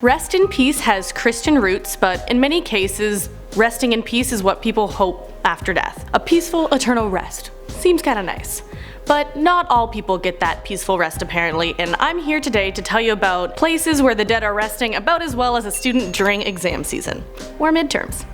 Rest in peace has Christian roots, but in many cases, resting in peace is what people hope after death. A peaceful, eternal rest. Seems kinda nice. But not all people get that peaceful rest apparently, and I'm here today to tell you about places where the dead are resting about as well as a student during exam season. Or midterms.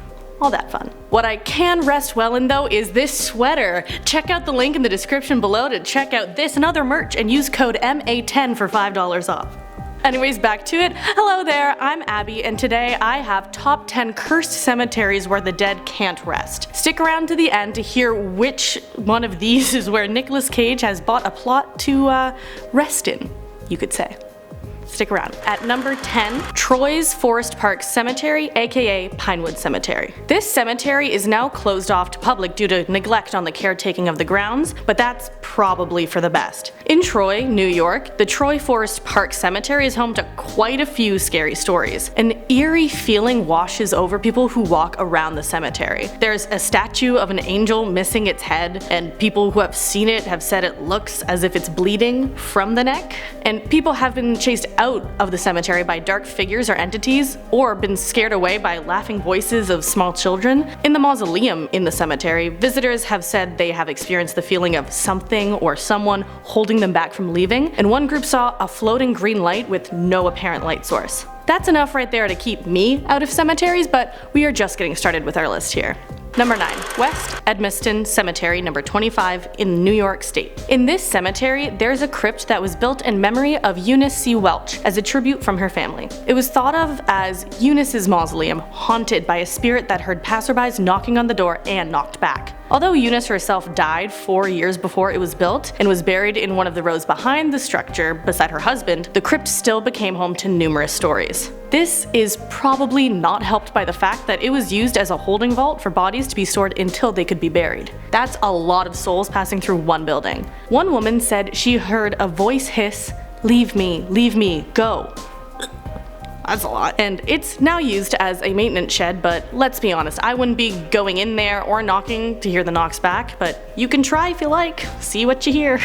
All that fun. What I can rest well in though is this sweater. Check out the link in the description below to check out this and other merch and use code MA10 for $5 off. Anyways, back to it. Hello there, I'm Abby, and today I have top 10 cursed cemeteries where the dead can't rest. Stick around to the end to hear which one of these is where Nicolas Cage has bought a plot to rest in, you could say. Stick around. At number 10, Troy's Forest Park Cemetery, aka Pinewood Cemetery. This cemetery is now closed off to public due to neglect on the caretaking of the grounds, but that's probably for the best. In Troy, New York, the Troy Forest Park Cemetery is home to quite a few scary stories. An eerie feeling washes over people who walk around the cemetery. There's a statue of an angel missing its head, and people who have seen it have said it looks as if it's bleeding from the neck. And people have been chased out of the cemetery by dark figures or entities, or been scared away by laughing voices of small children. In the mausoleum in the cemetery, visitors have said they have experienced the feeling of something or someone holding them back from leaving, and one group saw a floating green light with no apparent light source. That's enough right there to keep me out of cemeteries, but we are just getting started with our list here. Number 9. West EDMESTON Cemetery, number 25 in New York State. In this cemetery, there's a crypt that was built in memory of Eunice C. Welch as a tribute from her family. It was thought of as Eunice's mausoleum, haunted by a spirit that heard passerbys knocking on the door and knocked back. Although Eunice herself died 4 years before it was built and was buried in one of the rows behind the structure beside her husband, the crypt still became home to numerous stories. This is probably not helped by the fact that it was used as a holding vault for bodies to be stored until they could be buried. That's a lot of souls passing through one building. One woman said she heard a voice hiss, leave me, go." That's a lot. And it's now used as a maintenance shed, but let's be honest, I wouldn't be going in there or knocking to hear the knocks back, but you can try if you like, see what you hear.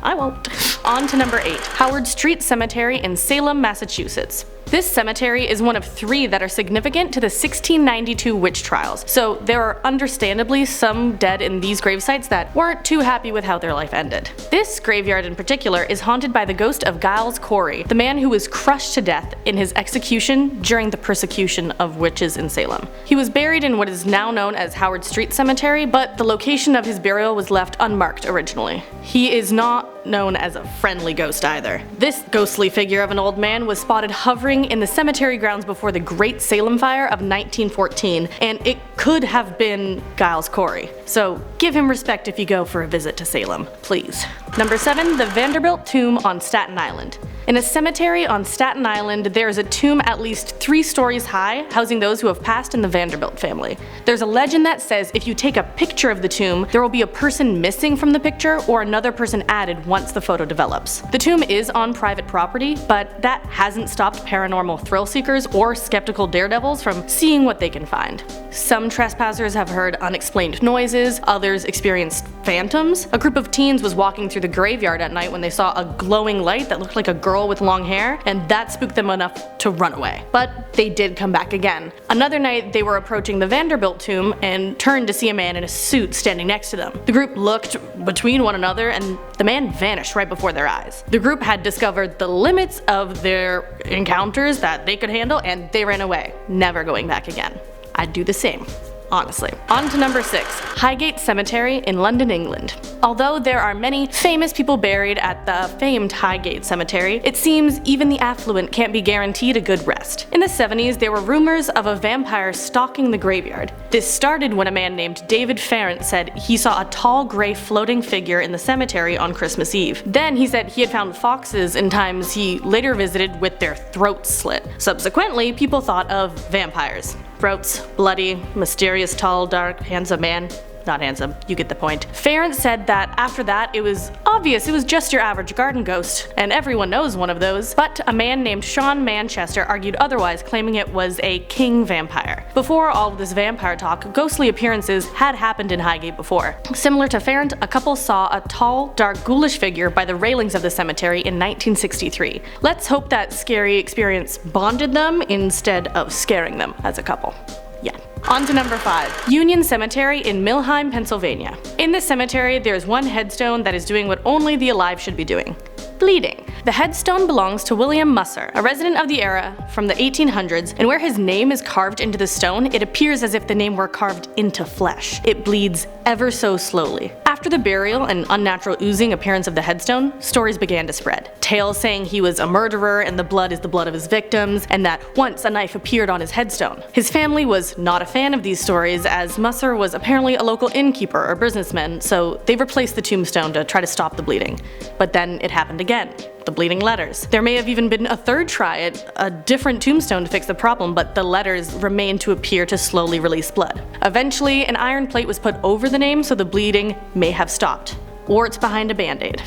I won't. On to number 8, Howard Street Cemetery in Salem, Massachusetts. This cemetery is one of 3 that are significant to the 1692 witch trials, so there are understandably some dead in these gravesites that weren't too happy with how their life ended. This graveyard in particular is haunted by the ghost of Giles Corey, the man who was crushed to death in his execution during the persecution of witches in Salem. He was buried in what is now known as Howard Street Cemetery, but the location of his burial was left unmarked originally. He is not known as a friendly ghost either. This ghostly figure of an old man was spotted hovering in the cemetery grounds before the Great Salem Fire of 1914, and it could have been Giles Corey. So give him respect if you go for a visit to Salem, please. Number 7, the Vanderbilt Tomb on Staten Island. In a cemetery on Staten Island, there is a tomb at least 3 stories high, housing those who have passed in the Vanderbilt family. There's a legend that says if you take a picture of the tomb, there will be a person missing from the picture or another person added once the photo develops. The tomb is on private property, but that hasn't stopped paranormal thrill seekers or skeptical daredevils from seeing what they can find. Some trespassers have heard unexplained noises, others experienced phantoms. A group of teens was walking through the graveyard at night when they saw a glowing light that looked like a girl with long hair, and that spooked them enough to run away. But they did come back again. Another night, they were approaching the Vanderbilt tomb and turned to see a man in a suit standing next to them. The group looked between one another and the man vanished right before their eyes. The group had discovered the limits of their encounters that they could handle, and they ran away, never going back again. I'd do the same. Honestly. On to number 6, Highgate Cemetery in London, England. Although there are many famous people buried at the famed Highgate Cemetery, it seems even the affluent can't be guaranteed a good rest. In the 70s, there were rumors of a vampire stalking the graveyard. This started when a man named David Farrant said he saw a tall gray floating figure in the cemetery on Christmas Eve. Then he said he had found foxes in times he later visited with their throats slit. Subsequently, people thought of vampires. Throats, bloody, mysterious, tall, dark, handsome man. not handsome, you get the point. Farrant said that after that it was obvious it was just your average garden ghost, and everyone knows one of those, but a man named Sean Manchester argued otherwise, claiming it was a king vampire. Before all of this vampire talk, ghostly appearances had happened in Highgate before. Similar to Farrant, a couple saw a tall, dark, ghoulish figure by the railings of the cemetery in 1963. Let's hope that scary experience bonded them instead of scaring them as a couple. Yeah. On to number 5. Union Cemetery in Millheim, Pennsylvania. In this cemetery, there's one headstone that is doing what only the alive should be doing: bleeding. The headstone belongs to William Musser, a resident of the era from the 1800s, and where his name is carved into the stone, it appears as if the name were carved into flesh. It bleeds ever so slowly. After the burial and unnatural oozing appearance of the headstone, stories began to spread. Tales saying he was a murderer and the blood is the blood of his victims, and that once a knife appeared on his headstone. His family was not a fan of these stories, as Musser was apparently a local innkeeper or businessman, so they replaced the tombstone to try to stop the bleeding. But then it happened again. The bleeding letters. There may have even been a third try at a different tombstone to fix the problem, but the letters remained to appear to slowly release blood. Eventually, an iron plate was put over the name so the bleeding may have stopped. Or it's behind a band-aid.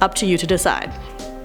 Up to you to decide.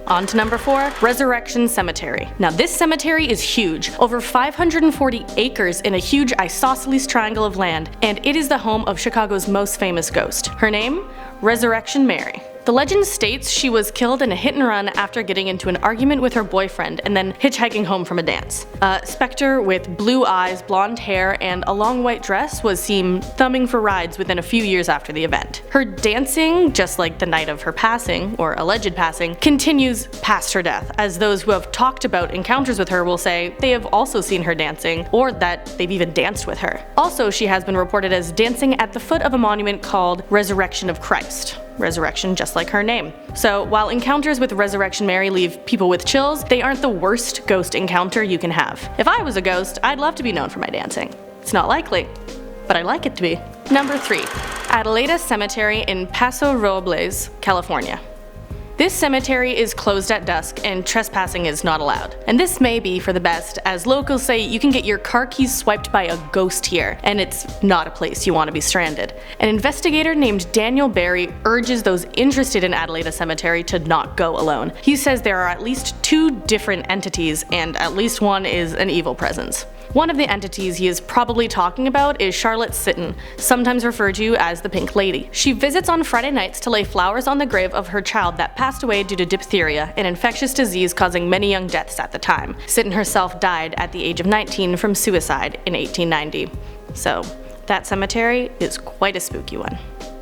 On to number 4, Resurrection Cemetery. Now this cemetery is huge, over 540 acres in a huge isosceles triangle of land, and it is the home of Chicago's most famous ghost. Her name? Resurrection Mary. The legend states she was killed in a hit and run after getting into an argument with her boyfriend and then hitchhiking home from a dance. A specter with blue eyes, blonde hair, and a long white dress was seen thumbing for rides within a few years after the event. Her dancing, just like the night of her passing, or alleged passing, continues past her death, as those who have talked about encounters with her will say they have also seen her dancing, or that they've even danced with her. Also, she has been reported as dancing at the foot of a monument called Resurrection of Christ. Resurrection just like her name. So while encounters with Resurrection Mary leave people with chills, they aren't the worst ghost encounter you can have. If I was a ghost, I'd love to be known for my dancing. It's not likely, but I'd like it to be. Number 3. ADELAIDA Cemetery in Paso Robles, California. This cemetery is closed at dusk and trespassing is not allowed. And this may be for the best, as locals say you can get your car keys swiped by a ghost here, and it's not a place you want to be stranded. An investigator named Daniel Barry urges those interested in ADELAIDA Cemetery to not go alone. He says there are at least 2 different entities, and at least one is an evil presence. One of the entities he is probably talking about is Charlotte Sitton, sometimes referred to as the Pink Lady. She visits on Friday nights to lay flowers on the grave of her child that passed away due to diphtheria, an infectious disease causing many young deaths at the time. Sitton herself died at the age of 19 from suicide in 1890. So, that cemetery is quite a spooky one.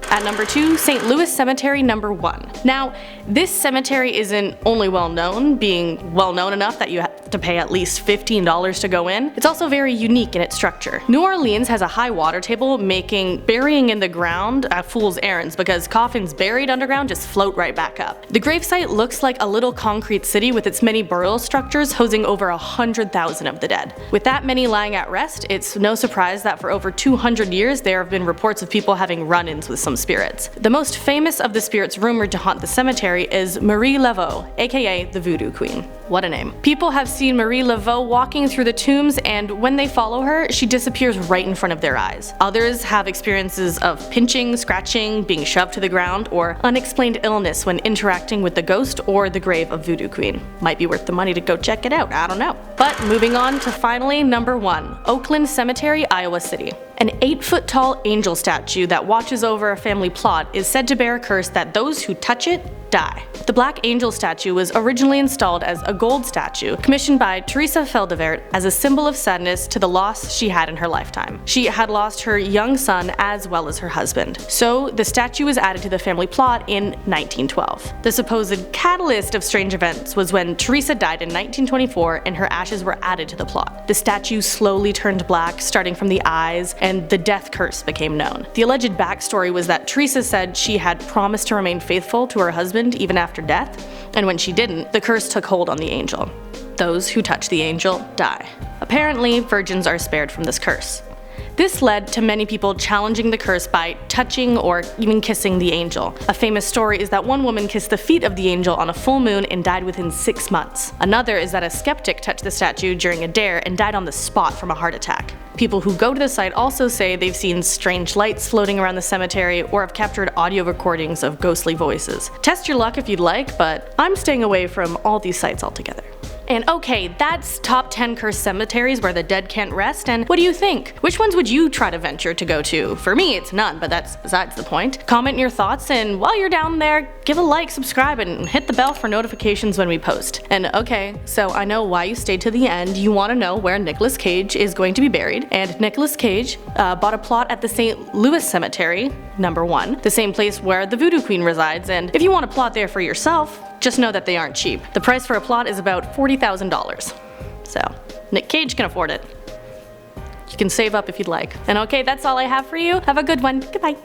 At number 2, St. Louis Cemetery number 1. Now, this cemetery isn't only well known, being well known enough that you have to pay at least $15 to go in, it's also very unique in its structure. New Orleans has a high water table, making burying in the ground a fool's errands because coffins buried underground just float right back up. The gravesite looks like a little concrete city with its many burial structures hosing over 100,000 of the dead. With that many lying at rest, it's no surprise that for over 200 years there have been reports of people having run-ins with some spirits. The most famous of the spirits rumored to haunt the cemetery is Marie Laveau, aka the Voodoo Queen. What a name. People have seen Marie Laveau walking through the tombs, and when they follow her, she disappears right in front of their eyes. Others have experiences of pinching, scratching, being shoved to the ground, or unexplained illness when interacting with the ghost or the grave of Voodoo Queen. Might be worth the money to go check it out, I don't know. But moving on to finally number 1, Oakland Cemetery, Iowa City. An 8-foot tall angel statue that watches over a family plot is said to bear a curse that those who touch it die. The Black Angel statue was originally installed as a gold statue, commissioned by Teresa Feldevert as a symbol of sadness to the loss she had in her lifetime. She had lost her young son as well as her husband. So the statue was added to the family plot in 1912. The supposed catalyst of strange events was when Teresa died in 1924 and her ashes were added to the plot. The statue slowly turned black, starting from the eyes, and the death curse became known. The alleged backstory was that Teresa said she had promised to remain faithful to her husband even after death, and when she didn't, the curse took hold on the angel. Those who touch the angel die. Apparently, virgins are spared from this curse. This led to many people challenging the curse by touching or even kissing the angel. A famous story is that one woman kissed the feet of the angel on a full moon and died within 6 months. Another is that a skeptic touched the statue during a dare and died on the spot from a heart attack. People who go to the site also say they've seen strange lights floating around the cemetery or have captured audio recordings of ghostly voices. Test your luck if you'd like, but I'm staying away from all these sites altogether. And okay, that's top 10 cursed cemeteries where the dead can't rest, and what do you think? Which ones would you try to venture to go to? For me, it's none, but that's besides the point. Comment your thoughts, and while you're down there, give a like, subscribe, and hit the bell for notifications when we post. And okay, so I know why you stayed to the end. You want to know where Nicolas Cage is going to be buried, and Nicolas Cage bought a plot at the St. Louis Cemetery, number 1, the same place where the Voodoo Queen resides, and if you want a plot there for yourself, just know that they aren't cheap. The price for a plot is about $40,000. So, Nick Cage can afford it. You can save up if you'd like. And okay, that's all I have for you. Have a good one. Goodbye.